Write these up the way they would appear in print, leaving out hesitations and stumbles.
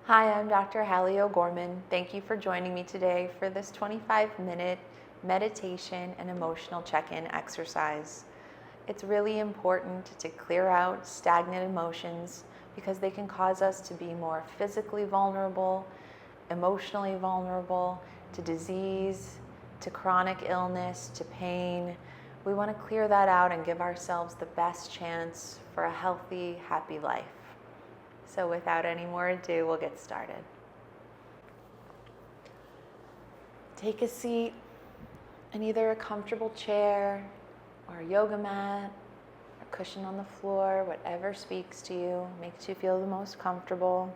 Hi, I'm Dr. Hallie O'Gorman. Thank you for joining me today for this 25-minute meditation and emotional check-in exercise. It's really important to clear out stagnant emotions because they can cause us to be more physically vulnerable, emotionally vulnerable to disease, to chronic illness, to pain. We want to clear that out and give ourselves the best chance for a healthy, happy life. So without any more ado, we'll get started. Take a seat in either a comfortable chair or a yoga mat, or cushion on the floor, whatever speaks to you, makes you feel the most comfortable.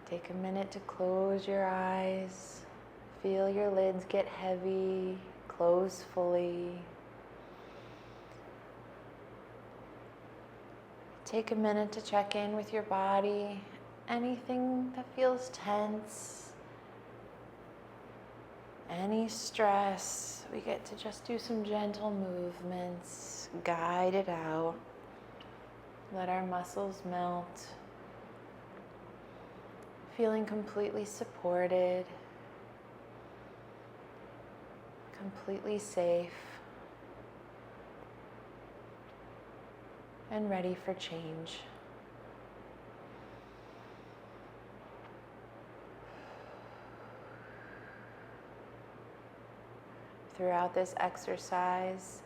Take a minute to close your eyes. Feel your lids get heavy, close fully. Take a minute to check in with your body. Anything that feels tense, any stress, we get to just do some gentle movements, guide it out. Let our muscles melt. Feeling completely supported, completely safe, and ready for change. Throughout this exercise,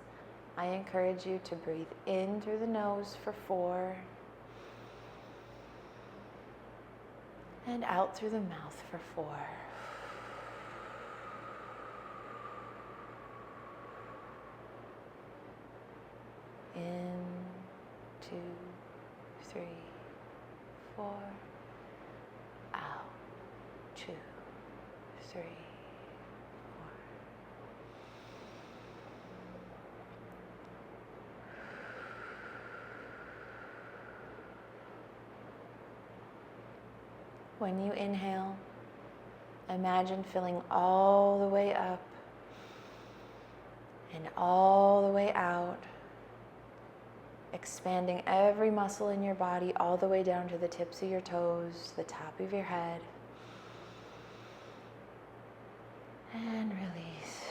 I encourage you to breathe in through the nose for 4 and out through the mouth for 4. In, 2, 3, 4. Out, 2, 3, 4. When you inhale, imagine filling all the way up and all the way out, expanding every muscle in your body all the way down to the tips of your toes, the top of your head. And release.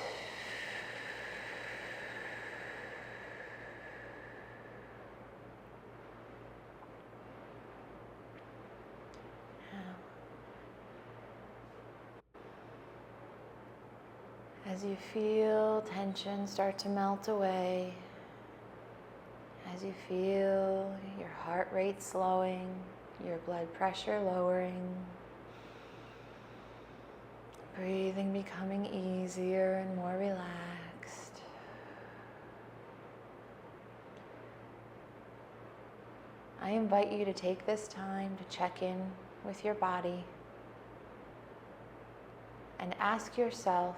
As you feel tension start to melt away, as you feel your heart rate slowing, your blood pressure lowering, breathing becoming easier and more relaxed, I invite you to take this time to check in with your body and ask yourself,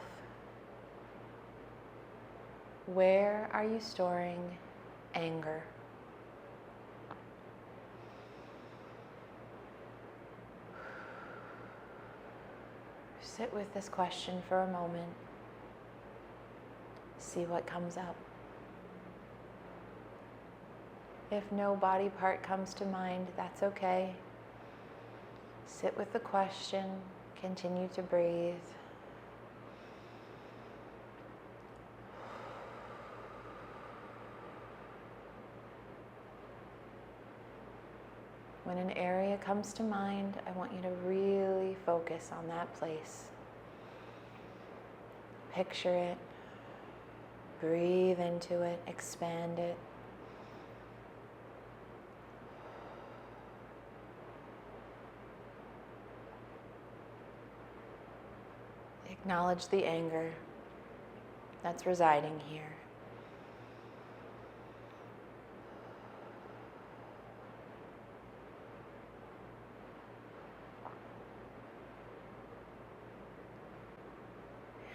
where are you storing anger? Sit with this question for a moment. See what comes up. If no body part comes to mind, that's okay. Sit with the question, continue to breathe. When an area comes to mind, I want you to really focus on that place. Picture it, breathe into it, expand it. Acknowledge the anger that's residing here.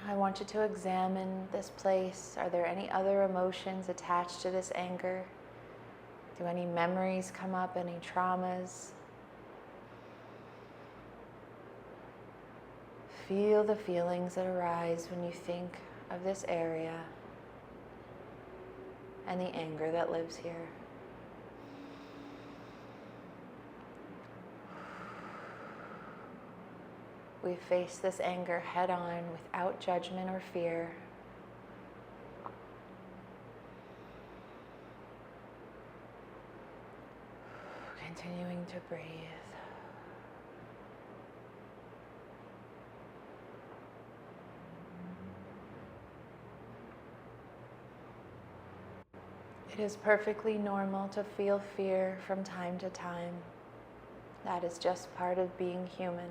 I want you to examine this place. Are there any other emotions attached to this anger? Do any memories come up, any traumas? Feel the feelings that arise when you think of this area and the anger that lives here. we face this anger head on without judgment or fear. Continuing to breathe. It is perfectly normal to feel fear from time to time. That is just part of being human.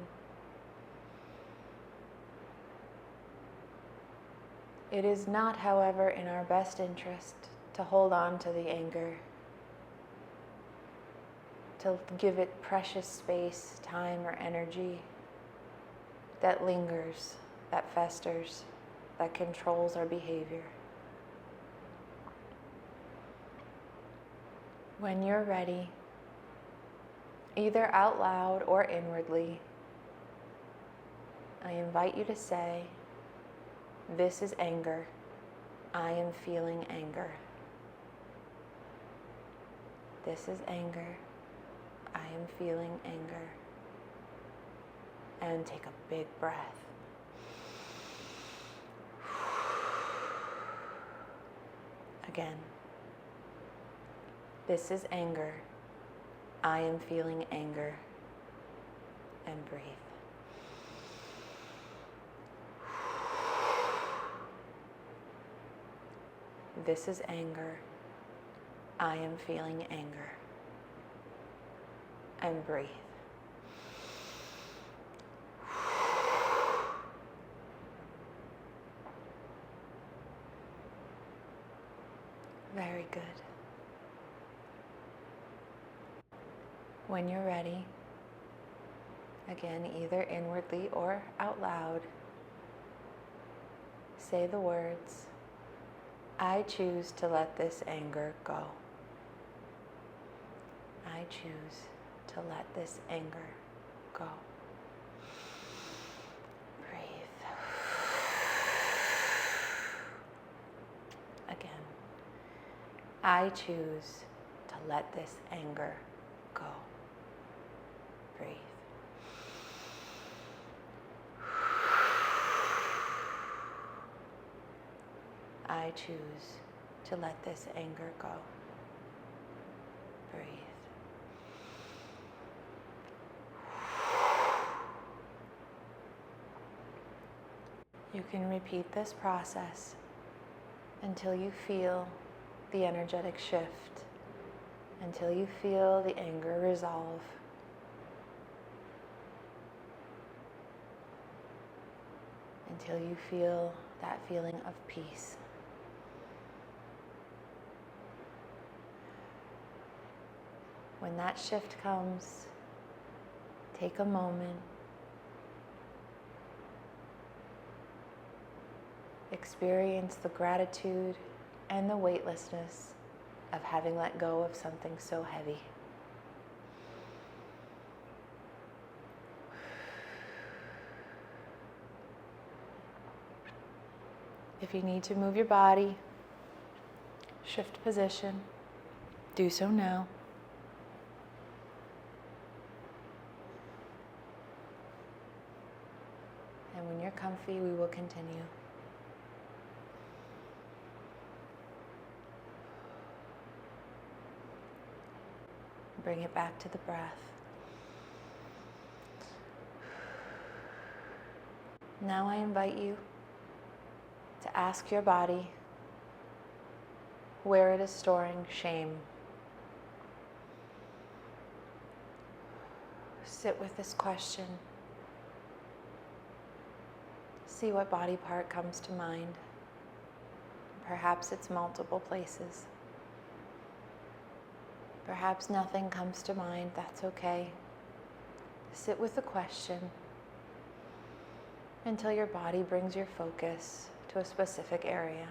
It is not, however, in our best interest to hold on to the anger, to give it precious space, time, or energy that lingers, that festers, that controls our behavior. When you're ready, either out loud or inwardly, I invite you to say, "This is anger. I am feeling anger. This is anger. I am feeling anger." And take a big breath. Again. This is anger. I am feeling anger. And breathe. This is anger. I am feeling anger. And breathe. Very good. When you're ready, again, either inwardly or out loud, say the words, "I choose to let this anger go. I choose to let this anger go." Breathe. Again, I choose to let this anger go. Breathe. I choose to let this anger go. Breathe. You can repeat this process until you feel the energetic shift, until you feel the anger resolve. Until you feel that feeling of peace. When that shift comes, take a moment, experience the gratitude and the weightlessness of having let go of something so heavy. If you need to move your body, shift position, do so now. And when you're comfy, we will continue. Bring it back to the breath. Now I invite you to ask your body where it is storing shame. Sit with this question. See what body part comes to mind. Perhaps it's multiple places. Perhaps nothing comes to mind. That's okay. Sit with the question until your body brings your focus to a specific area.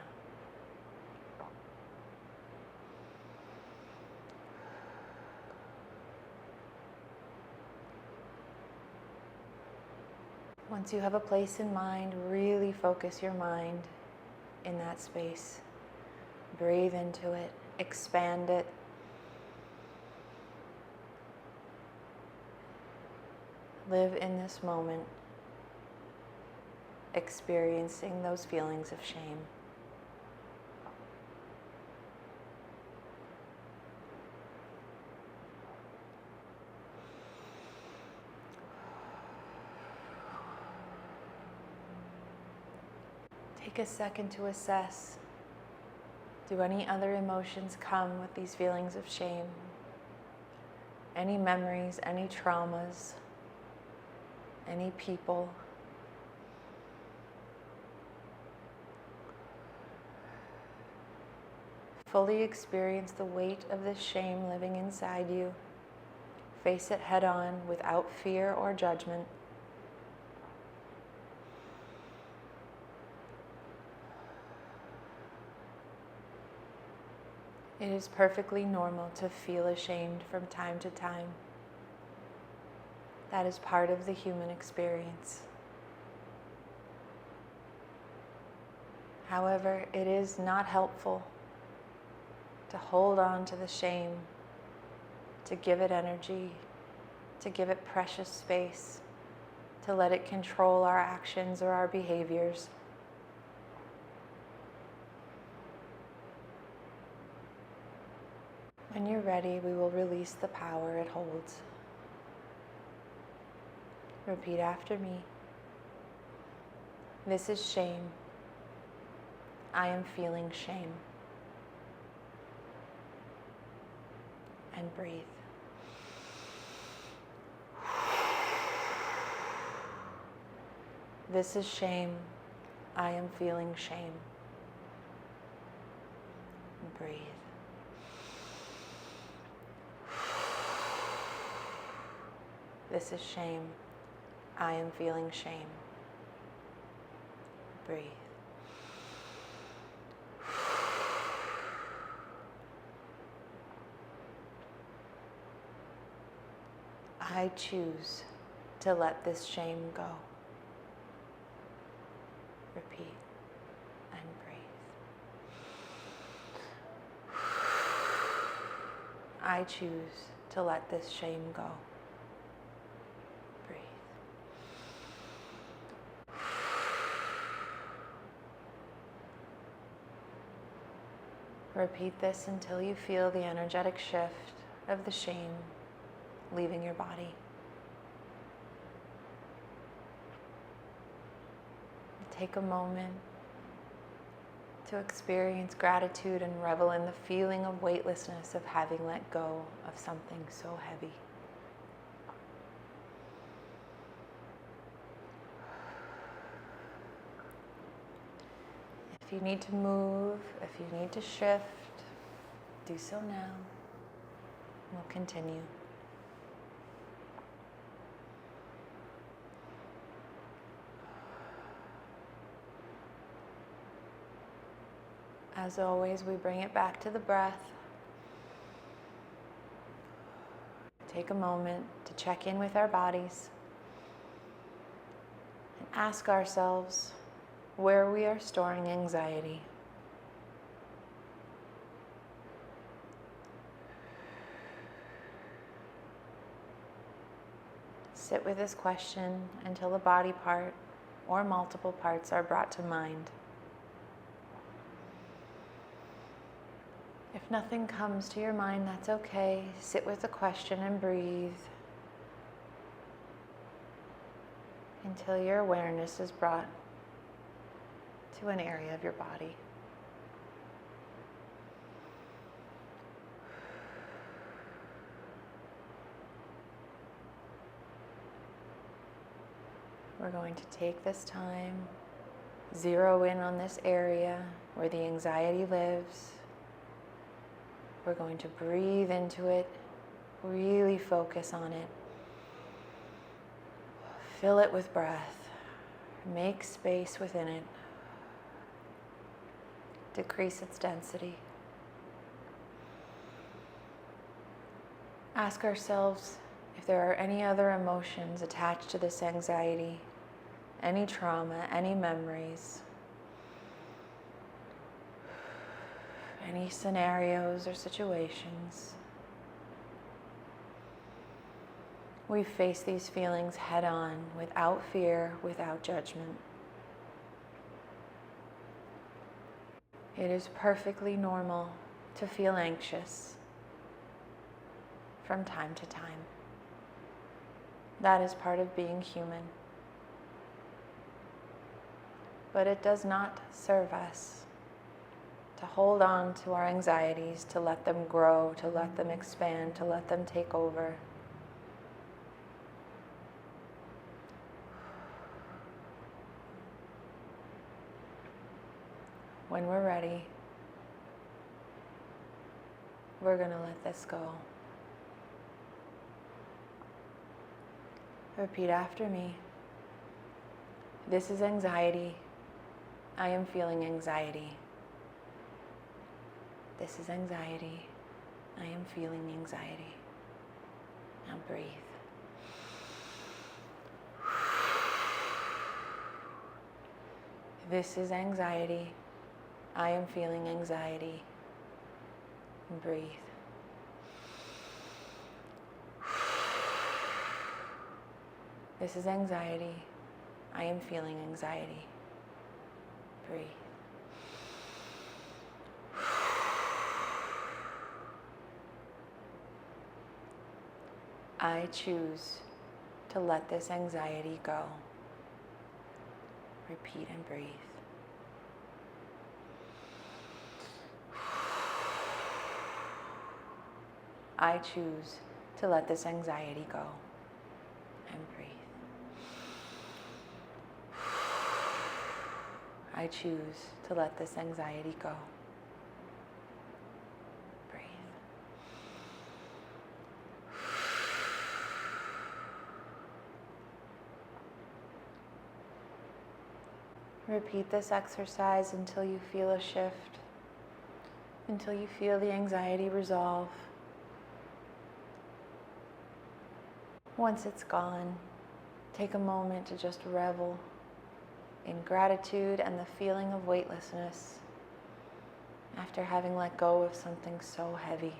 Once you have a place in mind, really focus your mind in that space. Breathe into it, expand it. Live in this moment experiencing those feelings of shame. Take a second to assess. Do any other emotions come with these feelings of shame? Any memories, any traumas, any people? Fully experience the weight of this shame living inside you. Face it head on without fear or judgment. It is perfectly normal to feel ashamed from time to time. That is part of the human experience. However, it is not helpful to hold on to the shame, to give it energy, to give it precious space, to let it control our actions or our behaviors. When you're ready, we will release the power it holds. Repeat after me. This is shame. I am feeling shame. And breathe. This is shame. I am feeling shame. And breathe. This is shame. I am feeling shame. Breathe. I choose to let this shame go. Repeat and breathe. I choose to let this shame go. Breathe. Repeat this until you feel the energetic shift of the shame leaving your body. Take a moment to experience gratitude and revel in the feeling of weightlessness of having let go of something so heavy. If you need to move, if you need to shift, do so now. We'll continue. As always, we bring it back to the breath. Take a moment to check in with our bodies and ask ourselves where we are storing anxiety. Sit with this question until a body part or multiple parts are brought to mind. If nothing comes to your mind, that's okay. Sit with the question and breathe until your awareness is brought to an area of your body. We're going to take this time, zero in on this area where the anxiety lives. We're going to breathe into it, really focus on it. Fill it with breath. Make space within it. Decrease its density. Ask ourselves if there are any other emotions attached to this anxiety, any trauma, any memories, any scenarios or situations. We face these feelings head on, without fear, without judgment. It is perfectly normal to feel anxious from time to time. That is part of being human. But it does not serve us to hold on to our anxieties, to let them grow, to let them expand, to let them take over. When we're ready, we're going to let this go. Repeat after me. This is anxiety. I am feeling anxiety. This is anxiety. I am feeling anxiety. Now breathe. This is anxiety. I am feeling anxiety. Breathe. This is anxiety. I am feeling anxiety. Breathe. I choose to let this anxiety go. Repeat and breathe. I choose to let this anxiety go. And breathe. I choose to let this anxiety go. Breathe. Repeat this exercise until you feel a shift, until you feel the anxiety resolve. Once it's gone, take a moment to just revel in gratitude and the feeling of weightlessness after having let go of something so heavy.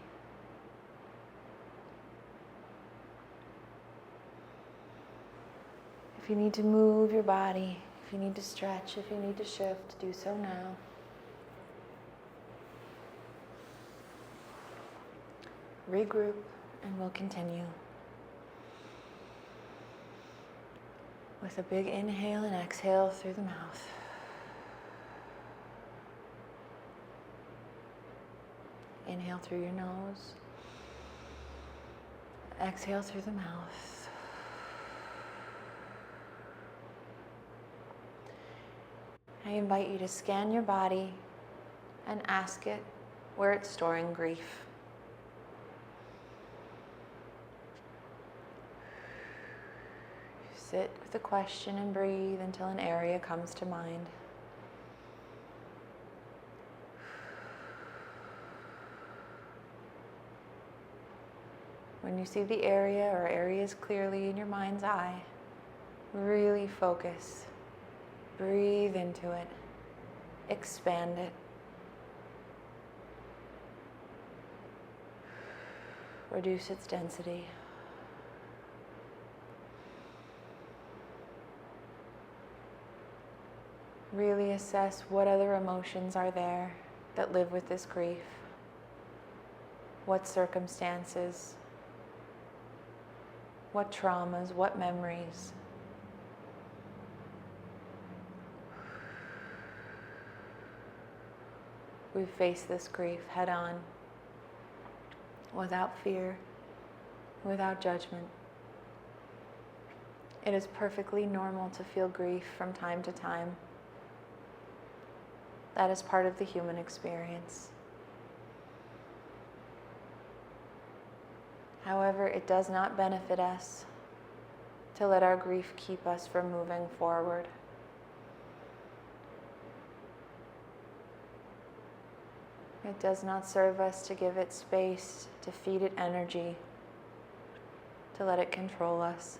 If you need to move your body, if you need to stretch, if you need to shift, do so now. Regroup and we'll continue. With a big inhale and exhale through the mouth. Inhale through your nose. Exhale through the mouth. I invite you to scan your body and ask it where it's storing grief. Sit with the question and breathe until an area comes to mind. When you see the area or areas clearly in your mind's eye, really focus. Breathe into it. Expand it. Reduce its density. Really assess what other emotions are there that live with this grief. What circumstances, what traumas, what memories. We face this grief head on, without fear, without judgment. It is perfectly normal to feel grief from time to time. That is part of the human experience. However, it does not benefit us to let our grief keep us from moving forward. It does not serve us to give it space, to feed it energy, to let it control us.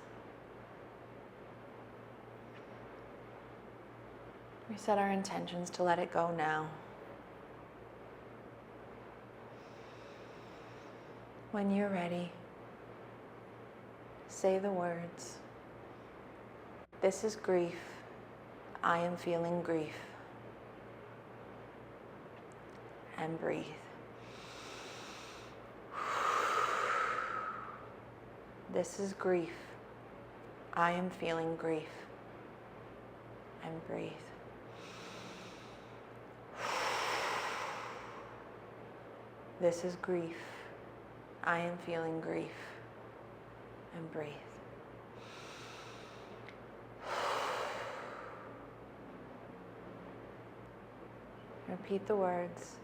We set our intentions to let it go now. When you're ready, say the words, "This is grief. I am feeling grief." and breathe. This is grief. I am feeling grief. And breathe. This is grief. I am feeling grief. And breathe. Repeat the words.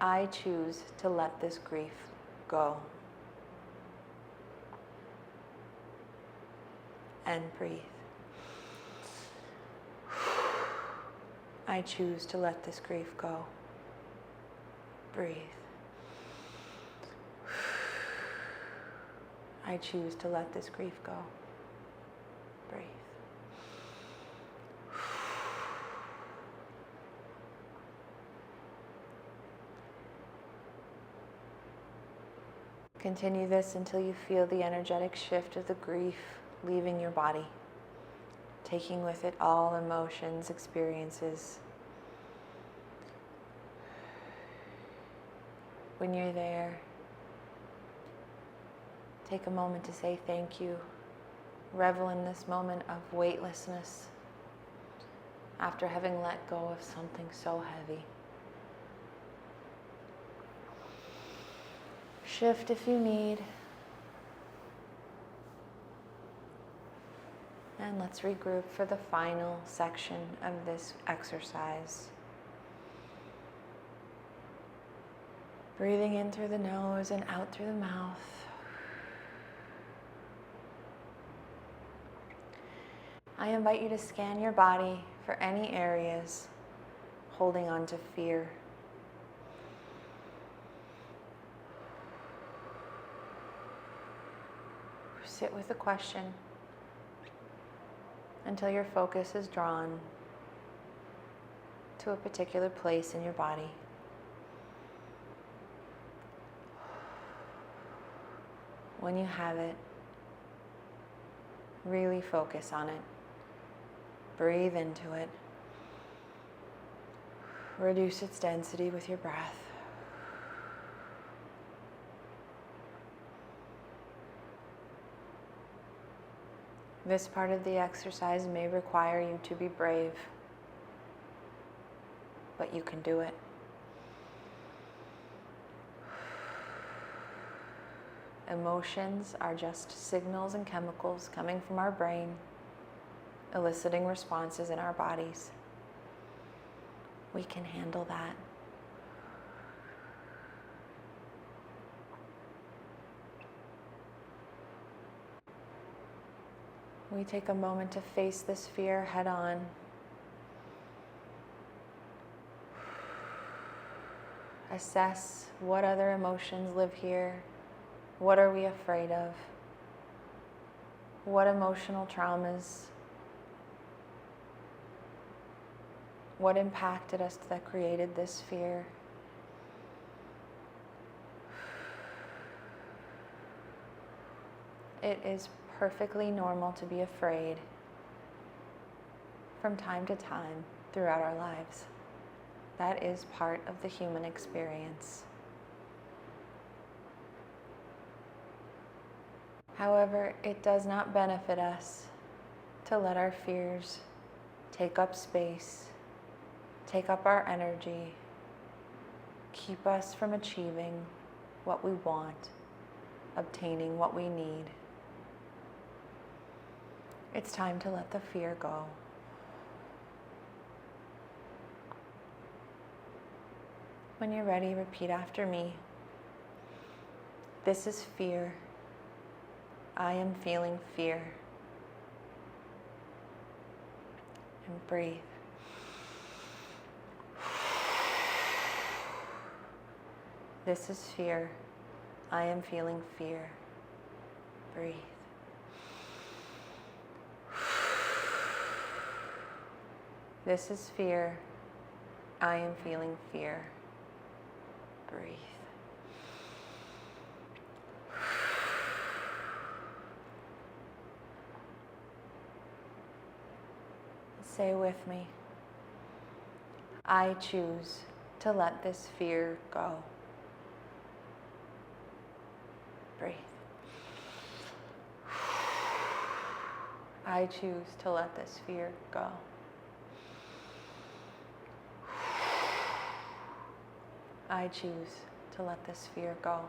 I choose to let this grief go. And breathe. I choose to let this grief go. Breathe. I choose to let this grief go. Breathe. Continue this until you feel the energetic shift of the grief leaving your body, taking with it all emotions, experiences. When you're there, take a moment to say thank you. Revel in this moment of weightlessness after having let go of something so heavy. Shift if you need. And let's regroup for the final section of this exercise. Breathing in through the nose and out through the mouth. I invite you to scan your body for any areas holding on to fear. Sit with the question until your focus is drawn to a particular place in your body. When you have it, really focus on it. Breathe into it. Reduce its density with your breath. This part of the exercise may require you to be brave, but you can do it. Emotions are just signals and chemicals coming from our brain, eliciting responses in our bodies. We can handle that. We take a moment to face this fear head on. Assess what other emotions live here. What are we afraid of? What emotional traumas? What impacted us that created this fear? It is perfectly normal to be afraid from time to time throughout our lives. That is part of the human experience. However, it does not benefit us to let our fears take up space, take up our energy, keep us from achieving what we want, obtaining what we need. It's time to let the fear go. When you're ready, repeat after me. This is fear. I am feeling fear. And breathe. This is fear. I am feeling fear. Breathe. This is fear. I am feeling fear. Breathe. Say with me. I choose to let this fear go. Breathe. I choose to let this fear go. I choose to let this fear go.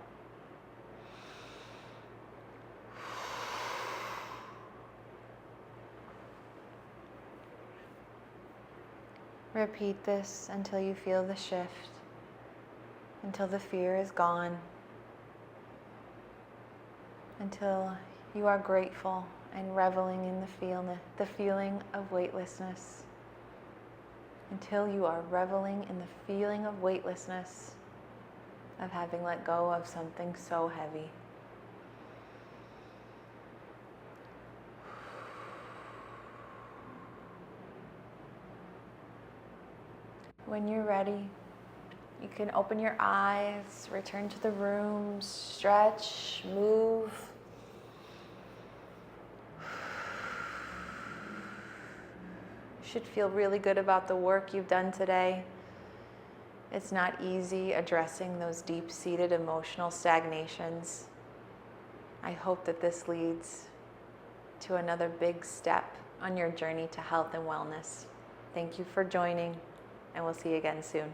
Repeat this until you feel the shift, until the fear is gone, until you are grateful and reveling in the feeling of weightlessness, until you are reveling in the feeling of weightlessness, of having let go of something so heavy. When you're ready, you can open your eyes, return to the room, stretch, move. You should feel really good about the work you've done today. It's not easy addressing those deep-seated emotional stagnations. I hope that this leads to another big step on your journey to health and wellness. Thank you for joining, and we'll see you again soon.